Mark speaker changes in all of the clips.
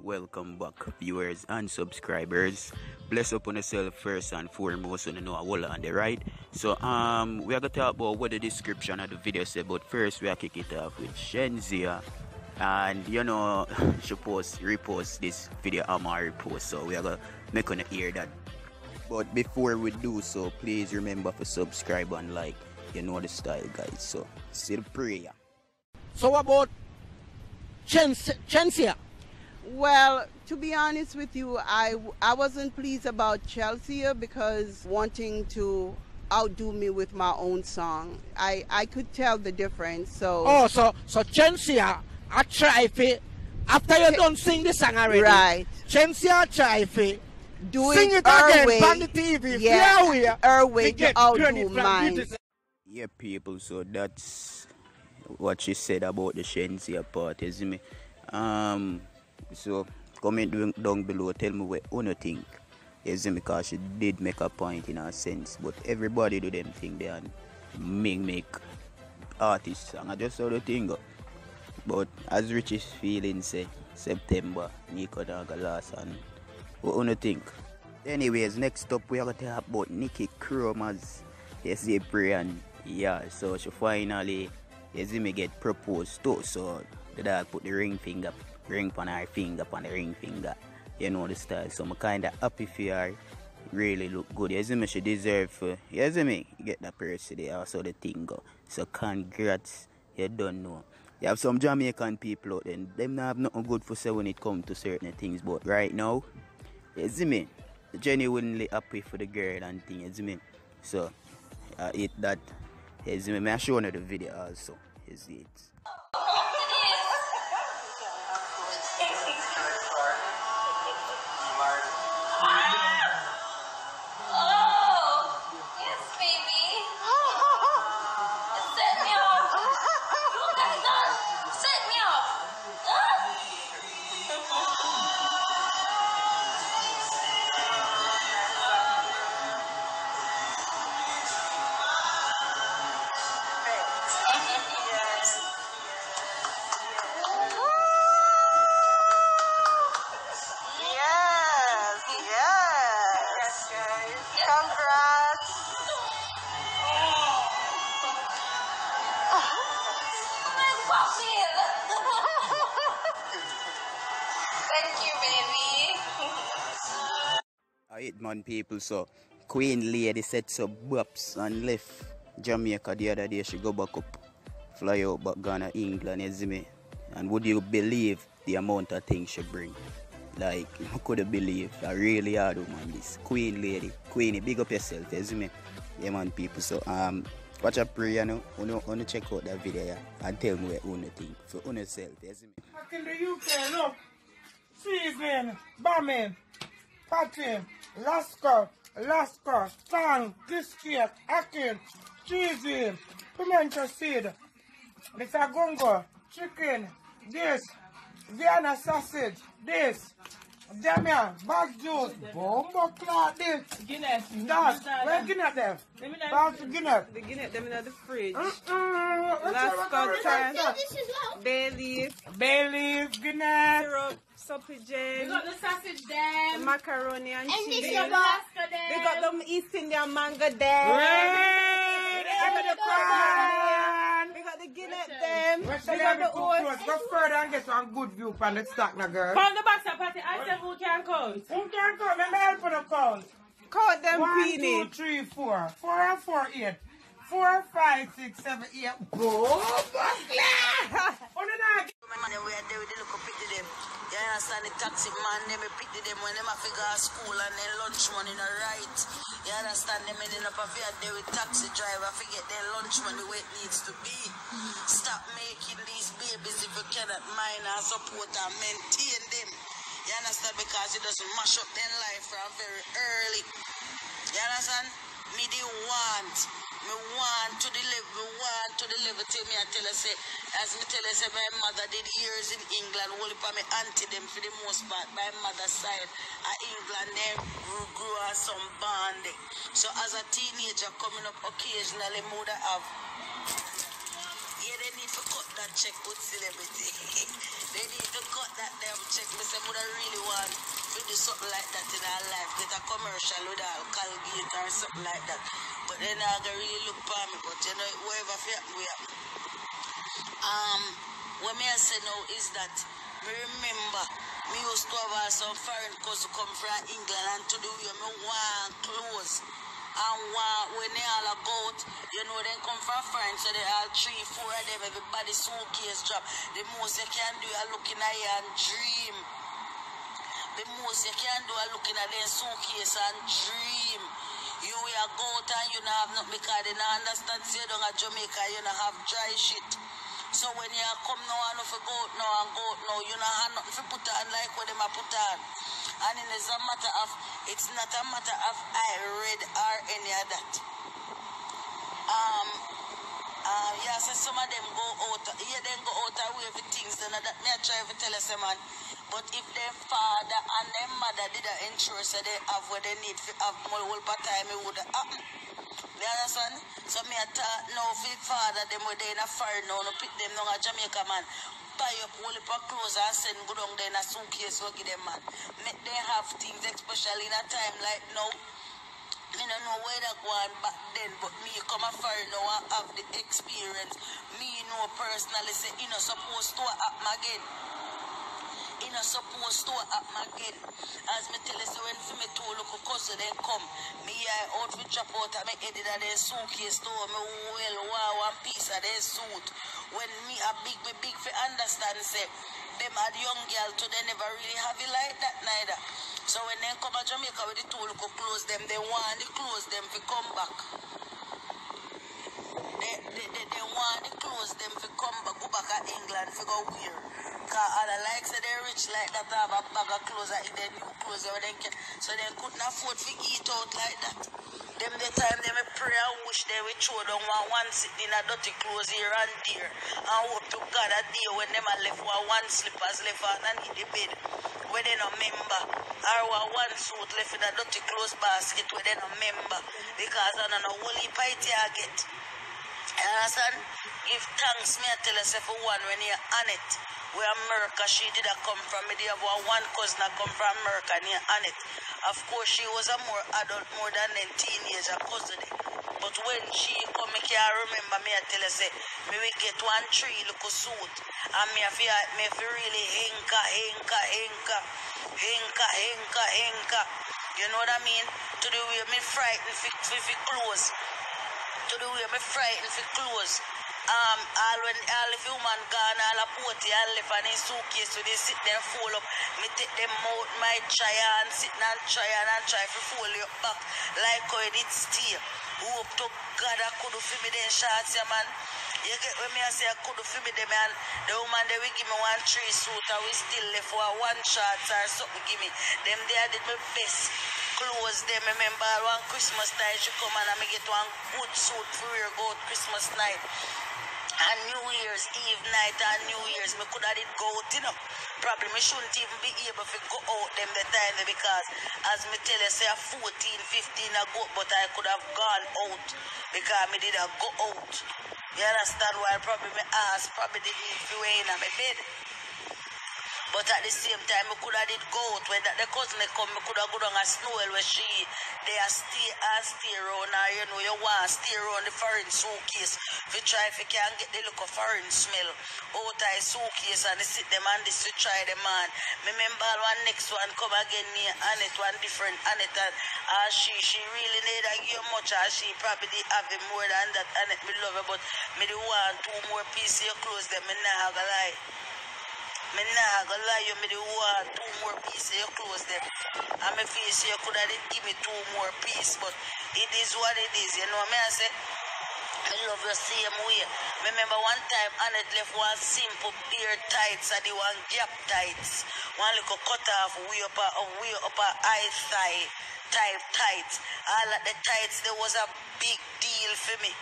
Speaker 1: welcome back viewers and subscribers. Bless up on yourself first and foremost, so you know Wull on the right. So we are gonna talk about what the description of the video said, but first we are kick it off with Shenseea. And you know she repost this video Amari post, so we are gonna make on hear that. But before we do so, please remember to subscribe and like. You know the style, guys, so say the prayer.
Speaker 2: So about Shenseea?
Speaker 3: Well, to be honest with you, I wasn't pleased about Shenseea because wanting to outdo me with my own song. I could tell the difference, so...
Speaker 2: Oh, so Shenseea, I try for, after you done sing the song already,
Speaker 3: right.
Speaker 2: Shenseea try for,
Speaker 3: do
Speaker 2: sing it again on the TV,
Speaker 3: yeah, her way to outdo mine.
Speaker 1: Yeah, people, so that's what she said about the Shenseea part, you see me? So comment down below, tell me what you think, you see me, because she did make a point in a sense, but everybody do them thing there and make artists song, I just saw the thing go. But as Rich is feeling say, September, Nico Daga last, and what you think? Anyways, next up we are going to talk about Nikki Chromaz, you see, and yeah, so she finally, you see me, get proposed to, so the dog put the ring on her finger, on the ring finger, you know the style, so I'm kind of happy for her, really look good, you see me, she deserve, you see me, get that person there, also the thing go, so congrats, you don't know. You have some Jamaican people out there, them not have nothing good for say when it comes to certain things, but right now, you see me, genuinely happy for the girl and thing, you see me, so it that. Yes, I'm showing you the video also. Yes, it.
Speaker 4: Thank you, baby.
Speaker 1: Alright, man, people. So, Queen Lady set some bops and left Jamaica the other day. She go back up, fly out back Ghana, England, you see me? And would you believe the amount of things she bring? Like, I couldn't believe. I really hard, man, this Queen Lady. Queenie, big up yourself, you see me? Yeah, man, people. So, watch a prayer, you know, you check out that video, yeah, and tell me what you think for yourself, you see me?
Speaker 2: Back in the UK, look, season, bombing, patting, Lascar, tang, biscuit, akin, cheesy, pimento seed, this a gongo, chicken, this, Vienna sausage, this, Damian, bag juice, bombo clot, this,
Speaker 3: Guinness.
Speaker 2: that, where Guinness them? Back to Guinness.
Speaker 3: The Guinness them in the fridge.
Speaker 2: Last
Speaker 3: Scotch, bay leaf, Guinness.
Speaker 2: syrup,
Speaker 3: Soppy jam.
Speaker 4: We got the sausage
Speaker 3: The
Speaker 4: them.
Speaker 3: macaroni and
Speaker 4: And
Speaker 3: cheese.
Speaker 4: this your pasta them.
Speaker 3: We got them East Indian mango there. We got the Guinness them. We got the oats.
Speaker 2: Go further and get some good view from the stock now, girl.
Speaker 4: From the box of party, I said who can count?
Speaker 2: Who can come? Let me help you to count.
Speaker 3: Count them,
Speaker 2: 1,
Speaker 3: Queenie.
Speaker 2: 2, 3, 4. 4 and 4, 8. 4, 5, 6, 7, 8. Boom!
Speaker 5: Man, we are there with the look pick them. You understand the taxi man, they pick them when they figure out school and then lunch money no right. You understand them ending up there with taxi driver, forget their lunch money where it needs to be. Stop making these babies if you cannot mind and support and maintain them. You understand? Because it doesn't mash up their life from very early. You understand? Me want to deliver till me I tell her say, as me tell her say my mother did years in England, only for me auntie them for the most part, my mother's side of England they grew on some band. So as a teenager coming up occasionally, mother have, yeah, they need to cut that check with celebrity. They need to cut that damn check. Me say, would I really want to do something like that in our life? Get a commercial with our Colgate or something like that. But then I gonna really look for me. But you know, whatever happen, we happen. What me I say now is that me remember me used to have some foreign cousins come from England and to do me want clothes. And when they all go out, you know, they come from France, so they all 3, 4 of them, everybody suitcase drop. The most you can do is looking at you and dream. The most you can do is looking at their suitcase and dream. You will go out and you don't have nothing because they don't understand, so you don't have Jamaica, you don't have dry shit. So when you come now and if you go out now and go out now, you don't have nothing to put on like what they put on. And it's a matter of, it's not a matter of I read or any of that. Yeah, so some of them go out, then go out away with things, then that me I try to tell us, man. But if their father and their mother did an insurance, so they have what they need to have more whole time, it would happen. You understand? So me I thought now for the father, them were there in a foreign now, no pick them down a Jamaica, man. Buy up whole heap of clothes and send go down there in a suitcase to give them, man. Make them have things, especially in a time like now. I don't know where that going back then, but me come a foreign now and have the experience. Me know personally say, you know, supposed to happen again. You know, supposed to happen again. As me tell you, so when for me two local cousin then come, me I out with drop out and me headed at their suitcase to me well wow one piece of their suit. When me a big for understand say, them are the young girl too, they never really have it like that neither. So when they come to Jamaica with the two local clothes, them they want the clothes them to come back. They want the clothes them to come back, go back at England to go wear. Because other like say they rich like that have a bag of clothes and their new clothes or they can, so they couldn't afford to eat out like that. Them the time they may pray and wish they will throw down one sitting in a dirty clothes here and there. And hope to God a day when them are left with one slippers left underneath the bed where they no member. Or one suit left in a dirty clothes basket where they no member. Because I don't know whole heap of it you get. You understand? Give thanks, me I tell you for one when you're on it. Where America she did come from. Me have one cousin that come from America near Annette. Of course she was a more adult, more than 10 teenager cousin. But when she come, I can't remember me I tell you say, me we get 1 tree look suit. And me if really hinka. You know what I mean? To the way me frightened for clothes. To the way me frightened for clothes. All if human gone, all a potty and left and in suitcase, so they sit there and fold up. Me take them out, my try and sit and try to fold you back like how it stay. Hope to God I could do for me then shots, yeah, man. You get when me I say I could do for me them, and the woman they will give me 1 tree suit and we still left for 1 shots or something give me. Them they did my best. Clothes them, remember one Christmas night she come and I get 1 good suit for her go out Christmas night. And New Year's Eve night and New Year's, me could have did go out, you know. Probably me shouldn't even be able to go out them the time because as me tell you, say 14, 15 I go, but I could have gone out because me did a go out. You understand why probably me ask, probably did if you ain't in my bed. But at the same time, I could have did go out. When the cousin come, I could have go down a snow where they are stay around her, you know, you want to stay around the foreign suitcase. If you try, if you can get the look of foreign smell out of the suitcase and they sit them and this to try them on. Remember one next one come again near Annette, one different Annette, and she really need to give much, and she probably have it more than that. Annette, me love her, but me the want 2 more pieces of clothes them, me not gonna lie. Me nah gonna lie you, me the want 2 more pieces of clothes them. And me feel say you could have give me 2 more pieces, but it is what it is, you know what I say? I love you same way. Remember one time Annette left 1 simple bare tights and the 1 gap tights. 1 little cut off way up her eye thigh type tights. All of the tights there was a big deal for me.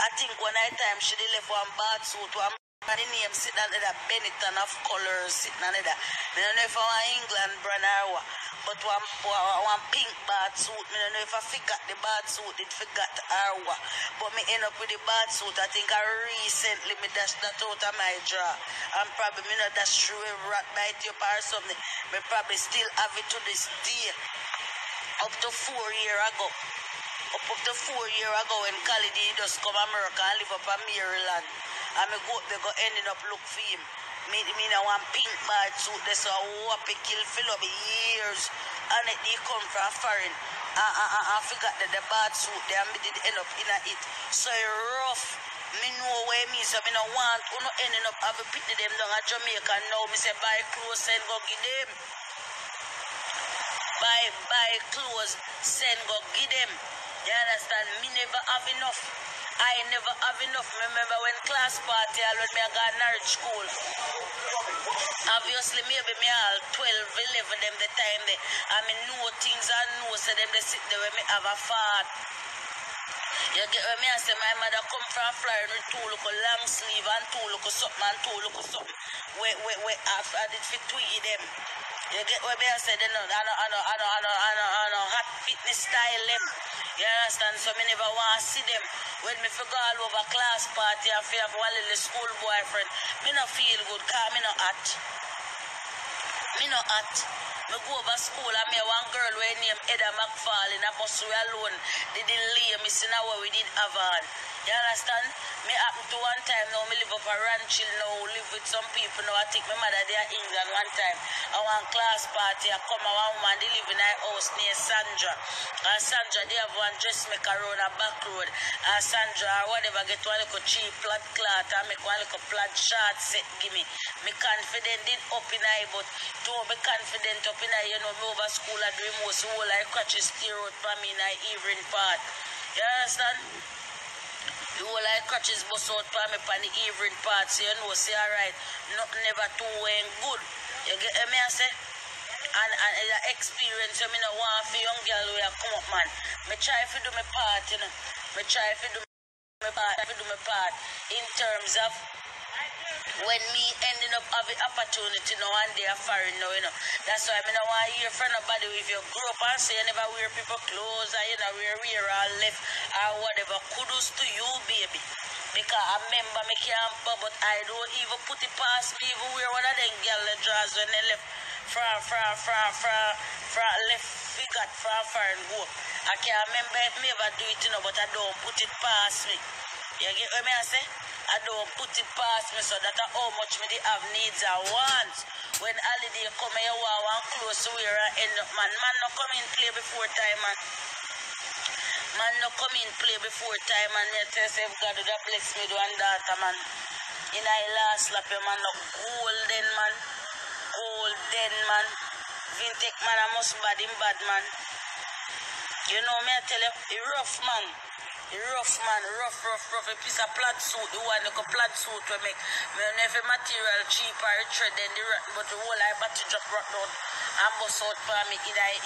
Speaker 5: I think one night time she left 1 bath suit, 1 And the name sitting under that Benetton of colors sitting under that. I don't know if I want England brand or what. But one pink bath suit, I don't know if I forgot the bath suit, it forgot Arwa. But me end up with the bath suit. I think I recently me dash that out of my drawer. And probably me not dash through a rat bite up or something. Me probably still have it to this day. Up to 4 years ago. Up to 4 years ago when Khalid just come to America and live up in Maryland. And me go up there go ending up look for him. Me now one pink bad suit, that's a whoppy kill fill up years. And it they come from foreign. I forgot that the bad suit there and me did end up in it. So rough. Me know where me so me no want who no ending up have a pity them down at Jamaica now. Me say buy clothes and go give them. Buy clothes, send go give them. You understand? Me never have enough. I never have enough. Remember when class party when me I got Norwich school. Obviously maybe me all 12, 11 them the time there. I mean know things and know so them they sit there when me have a fart. You get what me I say my mother come from Florida with 2 look long sleeve and 2 look something and 2 look something. Where I did fit 2 of them. You get what me I say? They know hot fitness style them. You understand? So me never want to see them. When me go all over class party and have one little school boyfriend, me no feel good because me no hot. Me no hot. Me go over school and me one girl who named Edda McFall in a bus we alone. They didn't leave me see now what we did have on. You understand? Me happen to one time now, me live up a ranch now, live with some people now. I take my mother there in England one time. I want class party, I come a one woman, they live in a house near Sandra. And Sandra, they have one dressmaker around a back road. And Sandra, or whatever, get one little cheap flat cloth and make one little flat short set, give me. Me confident did up in I, but don't be confident up in I, you know, me over school I do most whole like crutches steer out for me in the evening part. You understand? The whole like crutches bust out for me on the evening part, so you know, say alright, nothing never too went good. You get me I say? And the experience, me no want for young girl who come up, man. Me try to do my part, you know. Me try to do my part in terms of when me ending up having opportunity now and they are foreign now, you know. That's why I don't want to hear from nobody if you grow up and say you never wear people clothes or you know wear all left or whatever. Kudos to you, baby. Because I remember me camp, but I don't even put it past me even wear one of them girl drawers when they left from left figure from foreign go. I can't remember if me ever do it, you know, but I don't put it past me. You get what I say? I don't put it past me so that how much me they have needs and wants. When holiday come here, one close to where I end up, man. Man no come in play before time, man. Man no come in play before time, man. Me tell you, God would have bless me with one daughter, man. In I last lap, man, no golden, man. Golden, man. Vintage, man, I must bad him bad, man. You know, me I tell you, he rough, man. Rough man, rough. A piece of plaid suit, the one like a plaid suit we make. Me never material cheaper, thread than the rat, but the whole I battery drop rock down and bust out for me in I